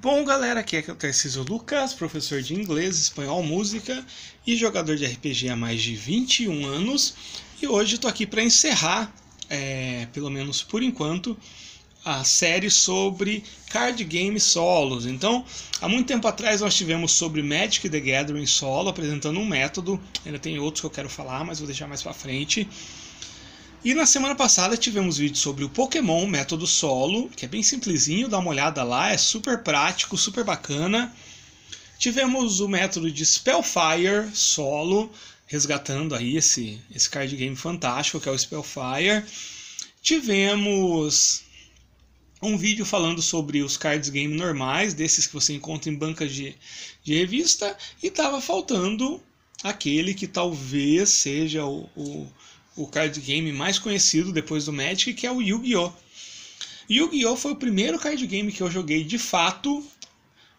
Bom, galera, aqui é o Tarcísio Lucas, professor de inglês, espanhol, música e jogador de RPG há mais de 21 anos. E hoje estou aqui para encerrar, pelo menos por enquanto, a série sobre card game solos. Então, há muito tempo atrás nós tivemos sobre Magic the Gathering solo, apresentando um método. Ainda tem outros que eu quero falar, mas vou deixar mais para frente. E na semana passada tivemos vídeo sobre o Pokémon método solo, que é bem simplesinho, dá uma olhada lá, é super prático, super bacana. Tivemos o método de Spellfire solo, resgatando aí esse card game fantástico que é o Spellfire. Tivemos um vídeo falando sobre os cards game normais, desses que você encontra em bancas de revista, e estava faltando aquele que talvez seja o card game mais conhecido depois do Magic, que é o Yu-Gi-Oh! Yu-Gi-Oh! Foi o primeiro card game que eu joguei de fato,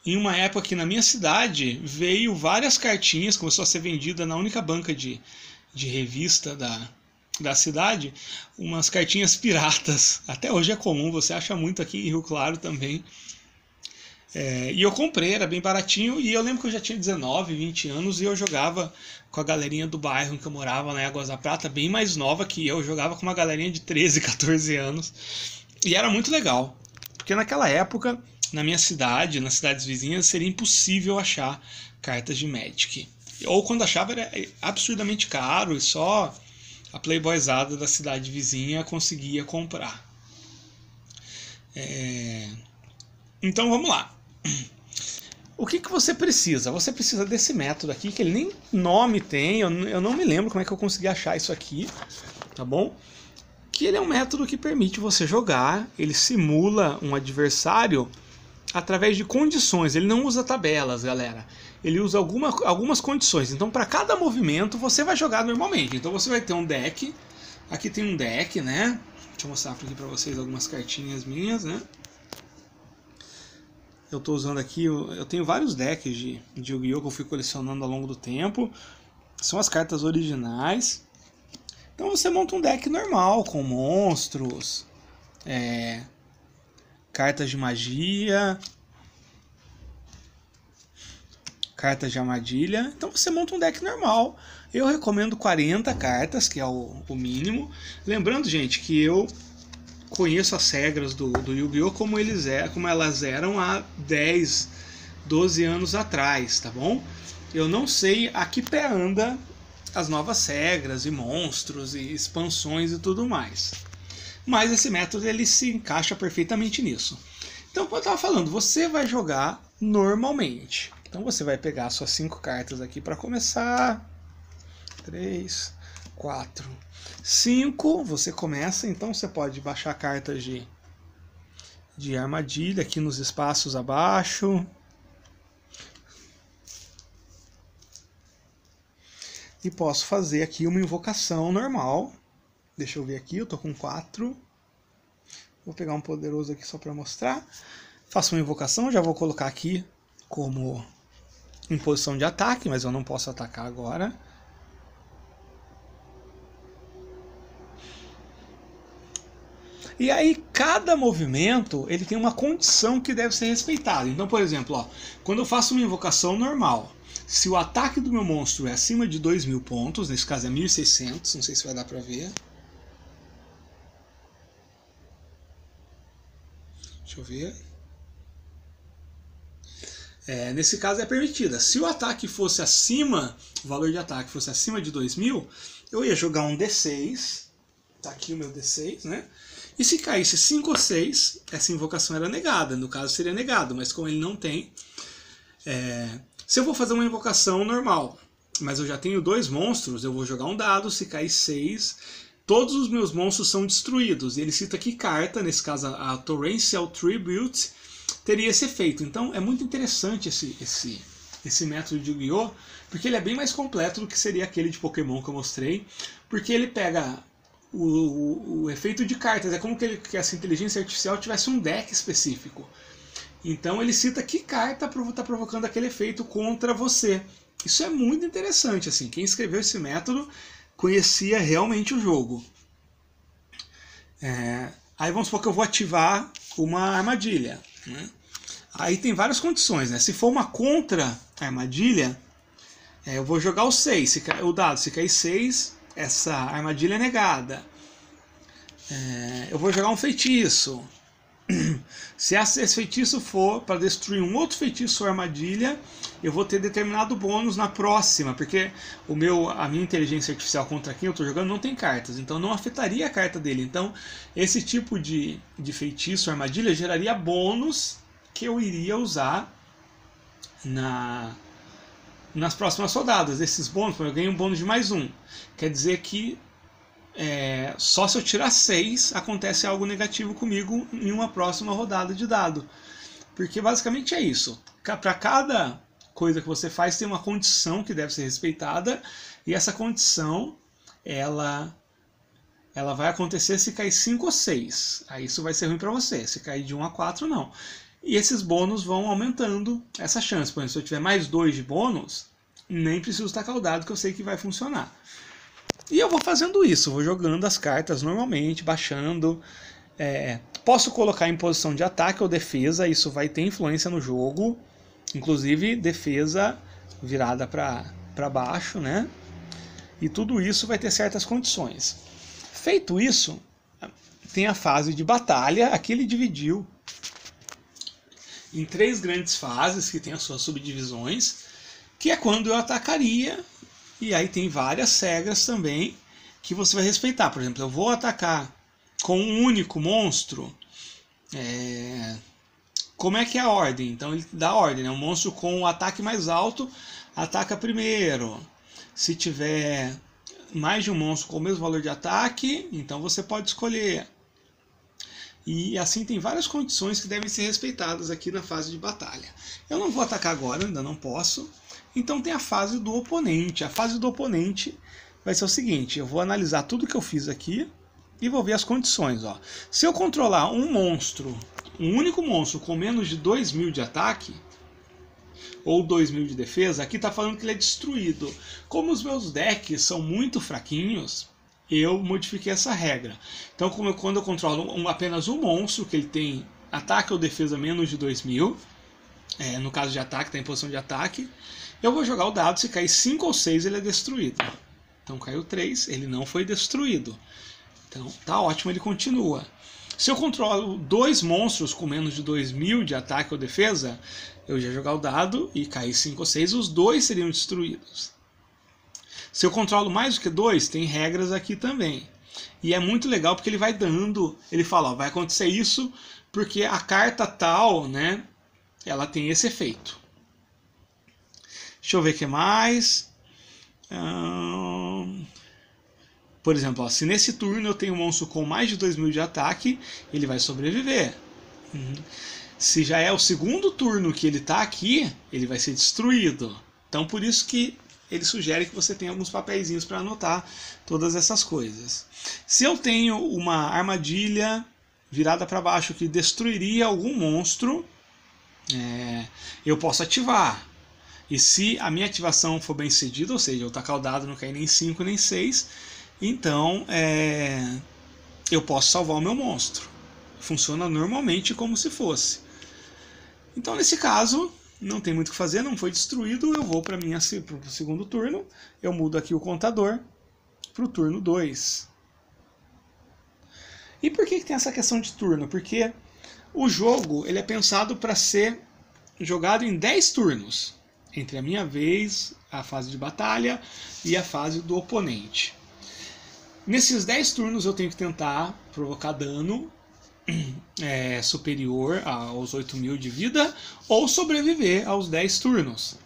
em uma época que na minha cidade veio várias cartinhas, começou a ser vendida na única banca de revista da cidade, umas cartinhas piratas. Até hoje é comum, você acha muito aqui em Rio Claro também. E eu comprei, era bem baratinho, e eu lembro que eu já tinha 19, 20 anos, e eu jogava com a galerinha do bairro em que eu morava, na Águas da Prata, bem mais nova que eu jogava com uma galerinha de 13, 14 anos, e era muito legal, porque naquela época, na minha cidade, nas cidades vizinhas, seria impossível achar cartas de Magic, ou quando achava era absurdamente caro, e só a playboyzada da cidade vizinha conseguia comprar. Então vamos lá. O que você precisa? Você precisa desse método aqui, que ele nem nome tem, eu não me lembro como é que eu consegui achar isso aqui, tá bom? Que ele é um método que permite você jogar, ele simula um adversário através de condições, ele não usa tabelas, galera. Ele usa algumas condições, então para cada movimento você vai jogar normalmente. Então você vai ter um deck, aqui tem um deck, né? Deixa eu mostrar aqui para vocês algumas cartinhas minhas, né? Eu estou usando aqui, eu tenho vários decks de Yu-Gi-Oh! Que eu fui colecionando ao longo do tempo. São as cartas originais. Então você monta um deck normal, com monstros, cartas de magia, cartas de armadilha. Então você monta um deck normal. Eu recomendo 40 cartas, que é o mínimo. Lembrando, gente, que eu conheço as regras do Yu-Gi-Oh! Como elas eram há 10, 12 anos atrás, tá bom? Eu não sei a que pé anda as novas regras e monstros e expansões e tudo mais. Mas esse método ele se encaixa perfeitamente nisso. Então, como eu estava falando, você vai jogar normalmente. Então você vai pegar suas 5 cartas aqui para começar. 3, 4, 5, você começa, então você pode baixar cartas de armadilha aqui nos espaços abaixo. E posso fazer aqui uma invocação normal. Deixa eu ver aqui, eu tô com 4. Vou pegar um poderoso aqui só para mostrar. Faço uma invocação, já vou colocar aqui como em posição de ataque, mas eu não posso atacar agora. E aí cada movimento ele tem uma condição que deve ser respeitada. Então, por exemplo, ó, quando eu faço uma invocação normal, se o ataque do meu monstro é acima de 2.000 pontos, nesse caso é 1.600, não sei se vai dar pra ver. Deixa eu ver. Nesse caso é permitida. Se o ataque fosse acima, o valor de ataque fosse acima de 2.000, eu ia jogar um D6. Tá aqui o meu D6, né? E se caísse 5 ou 6, essa invocação era negada. No caso seria negado, mas como ele não tem... Se eu vou fazer uma invocação normal, mas eu já tenho 2 monstros, eu vou jogar um dado, se cair 6, todos os meus monstros são destruídos. E ele cita que carta, nesse caso a Torrential Tribute, teria esse efeito. Então é muito interessante esse método de Yu-Gi-Oh! Porque ele é bem mais completo do que seria aquele de Pokémon que eu mostrei, porque ele pega o efeito de cartas, é como que essa inteligência artificial tivesse um deck específico. Então ele cita que carta está provocando aquele efeito contra você. Isso é muito interessante, assim. Quem escreveu esse método conhecia realmente o jogo. Aí vamos supor que eu vou ativar uma armadilha, né? Aí tem várias condições, né? Se for uma contra-armadilha, eu vou jogar o 6, o dado. Se cair 6, essa armadilha é negada. Eu vou jogar um feitiço. Se esse feitiço for para destruir um outro feitiço ou armadilha, eu vou ter determinado bônus na próxima, porque a minha inteligência artificial contra quem eu estou jogando não tem cartas, então não afetaria a carta dele. Então esse tipo de feitiço ou armadilha geraria bônus que eu iria usar nas próximas rodadas. Esses bônus, eu ganho um bônus de +1. Quer dizer que só se eu tirar 6 acontece algo negativo comigo em uma próxima rodada de dado. Porque basicamente é isso. Para cada coisa que você faz tem uma condição que deve ser respeitada, e essa condição ela vai acontecer se cair 5 ou 6. Aí isso vai ser ruim para você. Se cair de 1 a 4, não. E esses bônus vão aumentando essa chance. Por exemplo, se eu tiver +2 de bônus, nem preciso tacar o dado, que eu sei que vai funcionar. E eu vou fazendo isso, vou jogando as cartas normalmente, baixando. Posso colocar em posição de ataque ou defesa, isso vai ter influência no jogo. Inclusive defesa virada para baixo, né? E tudo isso vai ter certas condições. Feito isso, tem a fase de batalha. Aqui ele dividiu em 3 grandes fases, que tem as suas subdivisões, que é quando eu atacaria. E aí tem várias regras também que você vai respeitar. Por exemplo, eu vou atacar com um único monstro. Como é que é a ordem? Então ele dá a ordem, né? Um monstro com o ataque mais alto ataca primeiro. Se tiver mais de um monstro com o mesmo valor de ataque, então você pode escolher. E assim tem várias condições que devem ser respeitadas aqui na fase de batalha. Eu não vou atacar agora, ainda não posso. Então tem a fase do oponente. A fase do oponente vai ser o seguinte: eu vou analisar tudo que eu fiz aqui e vou ver as condições. Ó. Se eu controlar um monstro, um único monstro com menos de 2.000 de ataque, ou 2.000 de defesa, aqui está falando que ele é destruído. Como os meus decks são muito fraquinhos, eu modifiquei essa regra. Então quando eu controlo apenas um monstro, que ele tem ataque ou defesa menos de 2.000, no caso de ataque, está em posição de ataque, eu vou jogar o dado. Se cair 5 ou 6, ele é destruído. Então caiu 3, ele não foi destruído. Então tá ótimo, ele continua. Se eu controlo 2 monstros com menos de 2.000 de ataque ou defesa, eu já jogar o dado e cair 5 ou 6, os 2 seriam destruídos. Se eu controlo mais do que 2, tem regras aqui também. E é muito legal porque ele vai dando, ele fala, ó, vai acontecer isso porque a carta tal, né, ela tem esse efeito. Deixa eu ver o que mais. Por exemplo, ó, se nesse turno eu tenho um monstro com mais de 2.000 de ataque, ele vai sobreviver. Se já é o segundo turno que ele está aqui, ele vai ser destruído. Então por isso que ele sugere que você tenha alguns papeizinhos para anotar todas essas coisas. Se eu tenho uma armadilha virada para baixo que destruiria algum monstro, eu posso ativar. E se a minha ativação for bem sucedida, ou seja, eu tacar o dado, não cair nem 5 nem 6, então eu posso salvar o meu monstro. Funciona normalmente como se fosse. Então nesse caso, não tem muito o que fazer, não foi destruído, eu vou para o segundo turno, eu mudo aqui o contador para o turno 2. E por que tem essa questão de turno? Porque o jogo ele é pensado para ser jogado em 10 turnos. Entre a minha vez, a fase de batalha e a fase do oponente. Nesses 10 turnos eu tenho que tentar provocar dano superior aos 8.000 de vida ou sobreviver aos 10 turnos.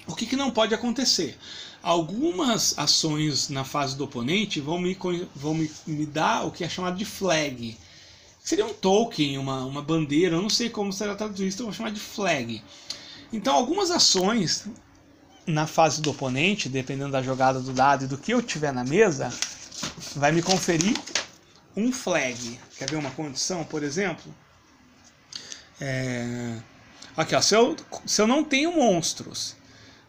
O que não pode acontecer? Algumas ações na fase do oponente vão me dar o que é chamado de flag. Seria um token, uma bandeira, eu não sei como será traduzido, então eu vou chamar de flag. Então algumas ações na fase do oponente, dependendo da jogada do dado e do que eu tiver na mesa, vai me conferir um flag. Quer ver uma condição, por exemplo? Aqui, ó, se eu não tenho monstros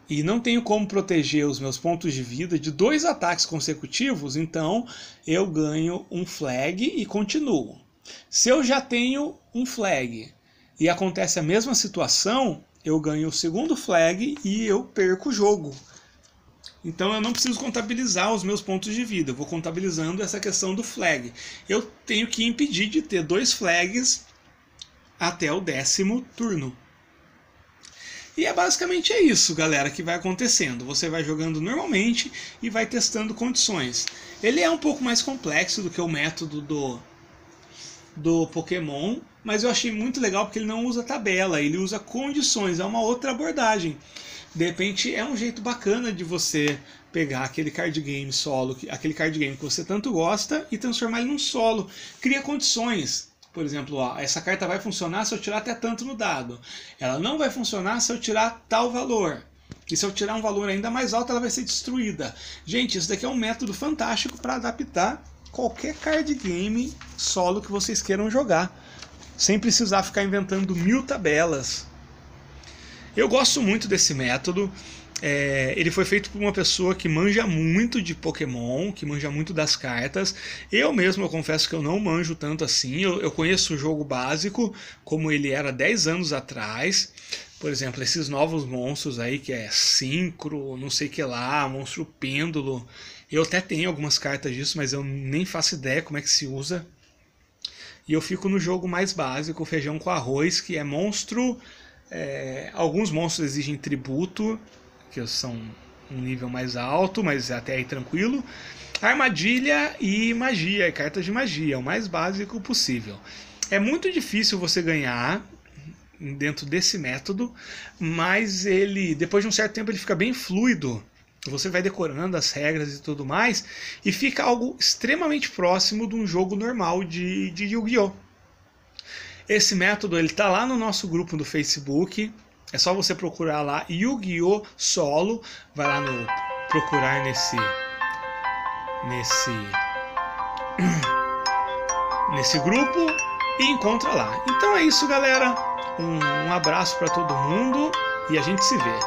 e não tenho como proteger os meus pontos de vida de 2 ataques consecutivos, então eu ganho um flag e continuo. Se eu já tenho um flag e acontece a mesma situação, eu ganho o segundo flag e eu perco o jogo. Então eu não preciso contabilizar os meus pontos de vida, eu vou contabilizando essa questão do flag. Eu tenho que impedir de ter 2 flags até o 10º turno. E basicamente isso, galera, que vai acontecendo. Você vai jogando normalmente e vai testando condições. Ele é um pouco mais complexo do que o método do Pokémon, mas eu achei muito legal porque ele não usa tabela, ele usa condições, é uma outra abordagem. De repente é um jeito bacana de você pegar aquele card game solo, aquele card game que você tanto gosta e transformar ele num solo. Cria condições. Por exemplo, ó, essa carta vai funcionar se eu tirar até tanto no dado. Ela não vai funcionar se eu tirar tal valor. E se eu tirar um valor ainda mais alto, ela vai ser destruída. Gente, isso daqui é um método fantástico para adaptar qualquer card game solo que vocês queiram jogar, sem precisar ficar inventando 1000 tabelas. Eu gosto muito desse método. Ele foi feito por uma pessoa que manja muito de Pokémon, que manja muito das cartas. Eu mesmo, eu confesso que eu não manjo tanto assim. Eu conheço o jogo básico, como ele era 10 anos atrás. Por exemplo, esses novos monstros aí, que é Synchro, não sei o que lá, monstro pêndulo. Eu até tenho algumas cartas disso, mas eu nem faço ideia como é que se usa. E eu fico no jogo mais básico, feijão com arroz, que é monstro... alguns monstros exigem tributo, que são um nível mais alto, mas até aí tranquilo. Armadilha e magia, e cartas de magia, o mais básico possível. É muito difícil você ganhar dentro desse método, mas ele, depois de um certo tempo, ele fica bem fluido. Você vai decorando as regras e tudo mais, e fica algo extremamente próximo de um jogo normal de Yu-Gi-Oh! Esse método ele tá lá no nosso grupo do Facebook. É só você procurar lá Yu-Gi-Oh! Solo. Vai lá no procurar nesse grupo e encontra lá. Então é isso, galera. Um abraço para todo mundo e a gente se vê.